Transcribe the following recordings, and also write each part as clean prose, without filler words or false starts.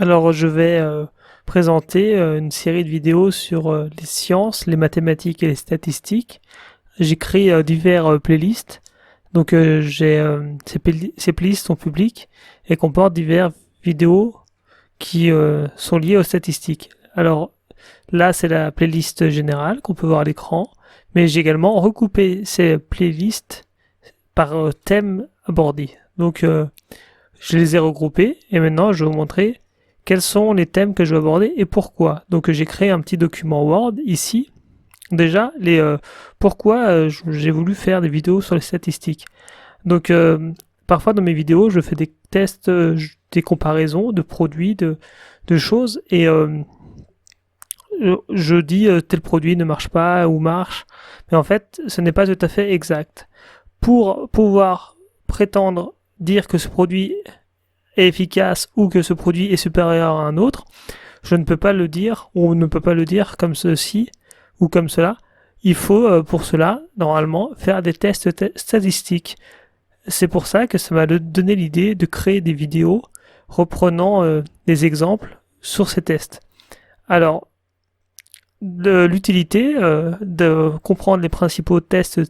Alors, je vais présenter une série de vidéos sur les sciences, les mathématiques et les statistiques. J'ai créé divers playlists. Donc, ces playlists sont publiques et comportent divers vidéos qui sont liées aux statistiques. Alors, là, c'est la playlist générale qu'on peut voir à l'écran, mais j'ai également recoupé ces playlists par thème abordé. Donc, je les ai regroupés et maintenant, je vais vous montrer quels sont les thèmes que je vais aborder et pourquoi. Donc j'ai créé un petit document Word ici. Déjà, pourquoi j'ai voulu faire des vidéos sur les statistiques. Donc parfois dans mes vidéos, je fais des tests, des comparaisons de produits, de choses, et je dis tel produit ne marche pas ou marche. Mais en fait, ce n'est pas tout à fait exact. Pour pouvoir prétendre dire que ce produit est efficace ou que ce produit est supérieur à un autre, je ne peux pas le dire ou on ne peut pas le dire comme ceci ou comme cela. Il faut pour cela, normalement, faire des tests statistiques. C'est pour ça que ça m'a donné l'idée de créer des vidéos reprenant des exemples sur ces tests. Alors, l'utilité de comprendre les principaux tests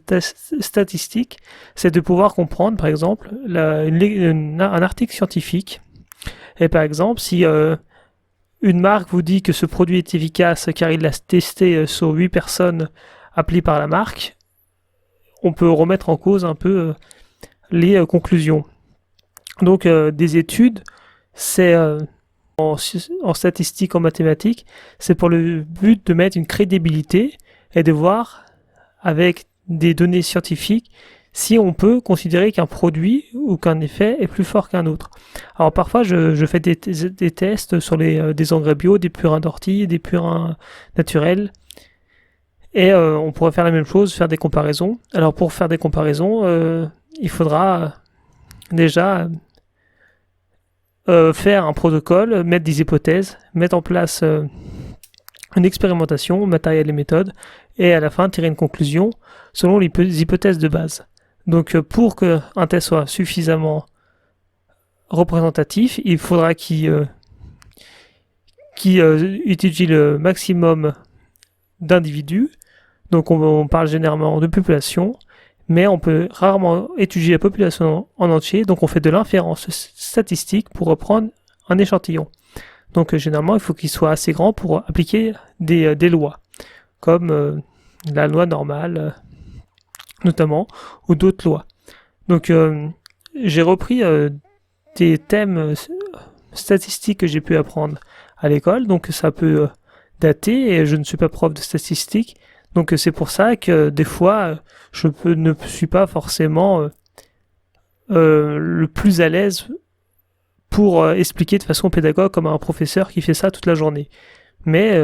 statistiques, c'est de pouvoir comprendre, par exemple, un article scientifique. Et par exemple, si une marque vous dit que ce produit est efficace car il l'a testé sur 8 personnes appelées par la marque, on peut remettre en cause un peu les conclusions. Donc des études, c'est en statistique, en mathématiques, c'est pour le but de mettre une crédibilité et de voir avec des données scientifiques si on peut considérer qu'un produit ou qu'un effet est plus fort qu'un autre. Alors parfois je fais des tests sur des engrais bio, des purins d'ortie, des purins naturels, et on pourrait faire la même chose, faire des comparaisons. Alors pour faire des comparaisons, il faudra déjà faire un protocole, mettre des hypothèses, mettre en place une expérimentation, matériel et méthode, et à la fin tirer une conclusion selon les hypothèses de base. Donc pour qu'un test soit suffisamment représentatif, il faudra qu'il étudie le maximum d'individus. Donc on parle généralement de population, mais on peut rarement étudier la population en entier, donc on fait de l'inférence statistique pour reprendre un échantillon. Donc généralement, il faut qu'il soit assez grand pour appliquer des lois, comme la loi normale, notamment, ou d'autres lois. Donc j'ai repris des thèmes statistiques que j'ai pu apprendre à l'école, donc ça peut dater, et je ne suis pas prof de statistiques, donc c'est pour ça que des fois, ne suis pas forcément le plus à l'aise pour expliquer de façon pédagogue comme un professeur qui fait ça toute la journée. Mais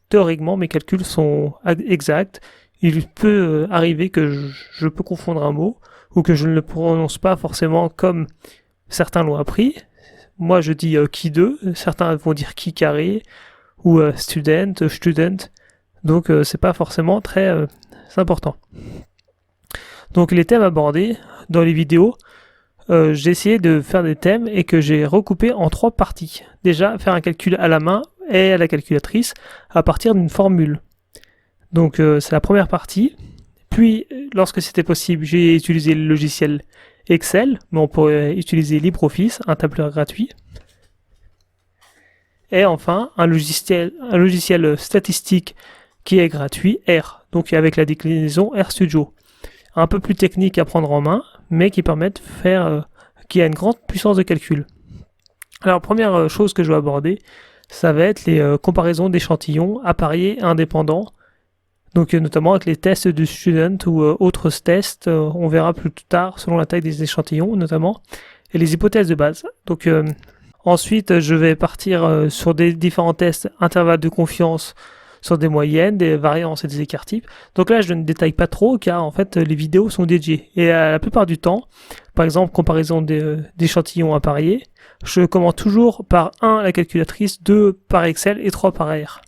théoriquement, mes calculs sont exacts. Il peut arriver que je peux confondre un mot ou que je ne le prononce pas forcément comme certains l'ont appris. Moi, je dis qui 2, certains vont dire qui carré ou student. Donc, c'est pas forcément très important. Donc, les thèmes abordés dans les vidéos, j'ai essayé de faire des thèmes et que j'ai recoupé en 3 parties. Déjà, faire un calcul à la main et à la calculatrice à partir d'une formule. Donc, c'est la première partie. Puis, lorsque c'était possible, j'ai utilisé le logiciel Excel, mais on pourrait utiliser LibreOffice, un tableur gratuit. Et enfin, un logiciel statistique qui est gratuit, R, donc avec la déclinaison RStudio. Un peu plus technique à prendre en main, mais qui permet de faire, qui a une grande puissance de calcul. Alors, première chose que je vais aborder, ça va être les comparaisons d'échantillons appariés indépendants, donc notamment avec les tests du student ou autres tests, on verra plus tard selon la taille des échantillons notamment, et les hypothèses de base. Donc ensuite, je vais partir sur des différents tests, intervalles de confiance, sur des moyennes, des variances et des écarts types. Donc là, je ne détaille pas trop car en fait, les vidéos sont dédiées. Et la plupart du temps, par exemple, comparaison d'échantillons appariés, je commence toujours par 1 la calculatrice, 2 par Excel et 3 par R.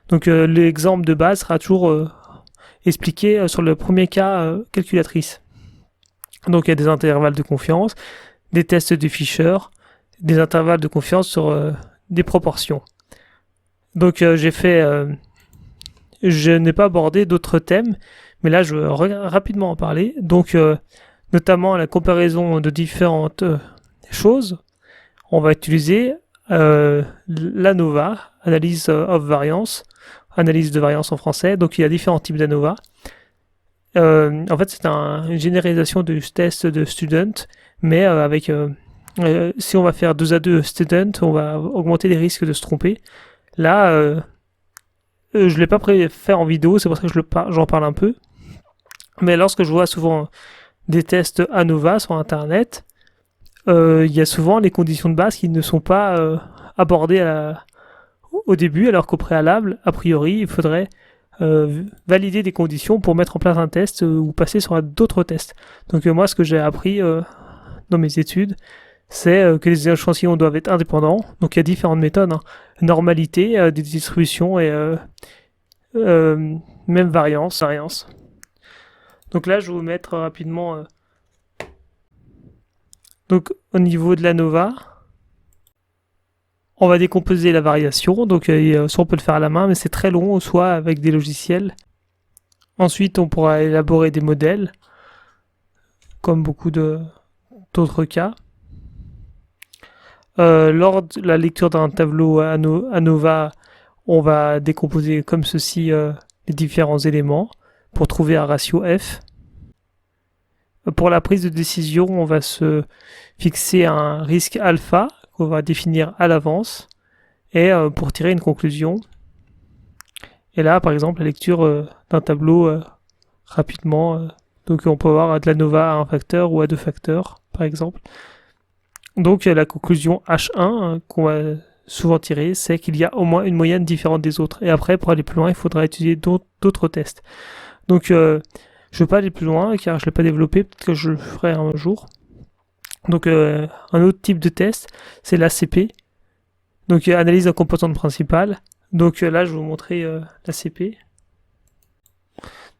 Donc l'exemple de base sera toujours expliqué sur le premier cas calculatrice. Donc il y a des intervalles de confiance, des tests de Fisher, des intervalles de confiance sur des proportions. Donc je n'ai pas abordé d'autres thèmes, mais là je veux rapidement en parler. Donc notamment la comparaison de différentes choses. On va utiliser l'ANOVA, analyse of variance, analyse de variance en français. Donc il y a différents types d'ANOVA. En fait, c'est une généralisation du test de student, mais si on va faire 2 à 2 student, on va augmenter les risques de se tromper. Là, je ne l'ai pas fait en vidéo, c'est pour ça que j'en parle un peu. Mais lorsque je vois souvent des tests ANOVA sur Internet, il y a souvent les conditions de base qui ne sont pas abordées au début, alors qu'au préalable, a priori, il faudrait valider des conditions pour mettre en place un test ou passer sur d'autres tests. Donc moi, ce que j'ai appris dans mes études, c'est que les échantillons doivent être indépendants. Donc il y a différentes méthodes, hein. Normalité, des distributions et même variance. Donc là, je vais vous mettre rapidement. Donc au niveau de l'ANOVA, on va décomposer la variation, donc soit on peut le faire à la main, mais c'est très long, soit avec des logiciels. Ensuite, on pourra élaborer des modèles, comme beaucoup d'autres cas. Lors de la lecture d'un tableau ANOVA, on va décomposer comme ceci les différents éléments pour trouver un ratio F. Pour la prise de décision, on va se fixer un risque alpha qu'on va définir à l'avance et pour tirer une conclusion. Et là, par exemple, la lecture d'un tableau rapidement. Donc on peut avoir de l'ANOVA à un facteur ou à 2 facteurs, par exemple. Donc la conclusion H1 qu'on va souvent tirer, c'est qu'il y a au moins une moyenne différente des autres. Et après, pour aller plus loin, il faudra étudier d'autres tests. Donc je ne veux pas aller plus loin car je ne l'ai pas développé, peut-être que je le ferai un jour. Donc un autre type de test, c'est l'ACP. Donc analyse de composante principale. Donc là, je vais vous montrer l'ACP.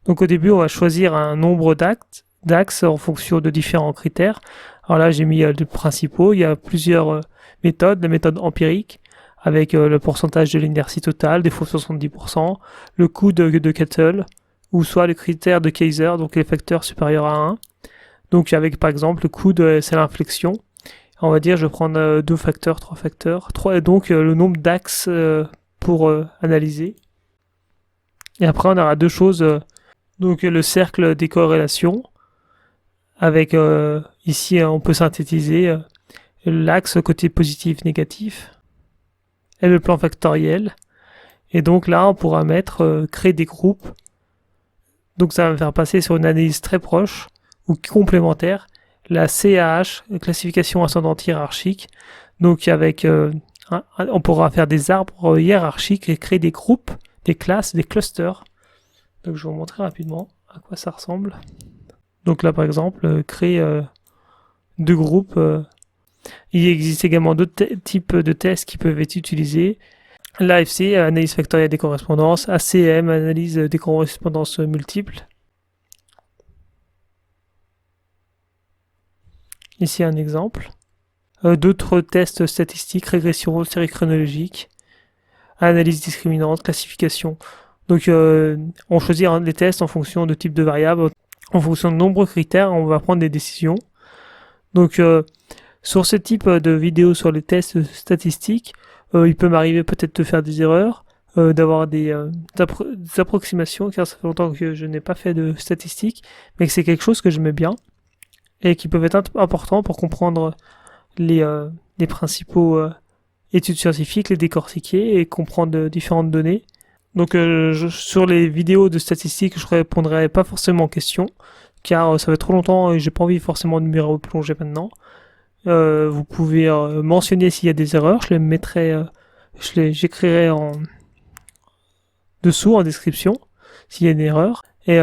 Donc au début, on va choisir un nombre d'axes en fonction de différents critères. Alors là, j'ai mis les principaux. Il y a plusieurs méthodes. La méthode empirique, avec le pourcentage de l'inertie totale, des fois 70%, le coût de Kettle, ou soit le critère de Kaiser, donc les facteurs supérieurs à 1. Donc avec par exemple le coût c'est l'inflexion. On va dire je vais prendre 2 facteurs, 3 facteurs, 3 et donc le nombre d'axes pour analyser. Et après on aura 2 choses, donc le cercle des corrélations, avec ici on peut synthétiser l'axe côté positif, négatif, et le plan factoriel. Et donc là on pourra créer des groupes. Donc ça va me faire passer sur une analyse très proche ou complémentaire, la CAH, classification ascendante hiérarchique. Donc avec, on pourra faire des arbres hiérarchiques et créer des groupes, des classes, des clusters. Donc je vais vous montrer rapidement à quoi ça ressemble. Donc là par exemple, créer 2 groupes. Il existe également d'autres types de tests qui peuvent être utilisés. L'AFC, analyse factorielle des correspondances, ACM, analyse des correspondances multiples. Ici un exemple. D'autres tests statistiques, régression, série chronologique, analyse discriminante, classification. Donc on choisit les tests en fonction de type de variable, en fonction de nombreux critères, on va prendre des décisions. Donc sur ce type de vidéos sur les tests statistiques, il peut m'arriver peut-être de faire des erreurs, d'avoir des approximations, car ça fait longtemps que je n'ai pas fait de statistiques, mais que c'est quelque chose que j'aimais bien, et qui peuvent être importants pour comprendre les principaux études scientifiques, les décortiquer et comprendre différentes données. Donc sur les vidéos de statistiques, je répondrai pas forcément aux questions, car ça fait trop longtemps et j'ai pas envie forcément de m'y replonger maintenant. Vous pouvez mentionner s'il y a des erreurs, je les mettrai, j'écrirai dessous en description s'il y a une erreur. Et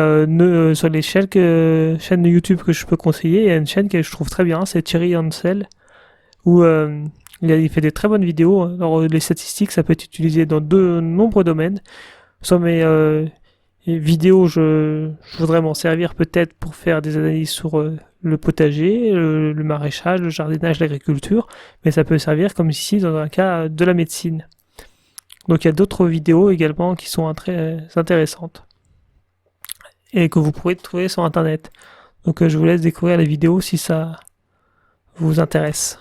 sur les chaînes de YouTube que je peux conseiller, il y a une chaîne que je trouve très bien, c'est Thierry Hansel, où il fait des très bonnes vidéos. Alors les statistiques, ça peut être utilisé dans de nombreux domaines, mais Et vidéo, je voudrais m'en servir peut-être pour faire des analyses sur le potager, le maraîchage, le jardinage, l'agriculture, mais ça peut servir comme ici dans un cas de la médecine. Donc il y a d'autres vidéos également qui sont très intéressantes et que vous pourrez trouver sur internet. Donc je vous laisse découvrir les vidéos si ça vous intéresse.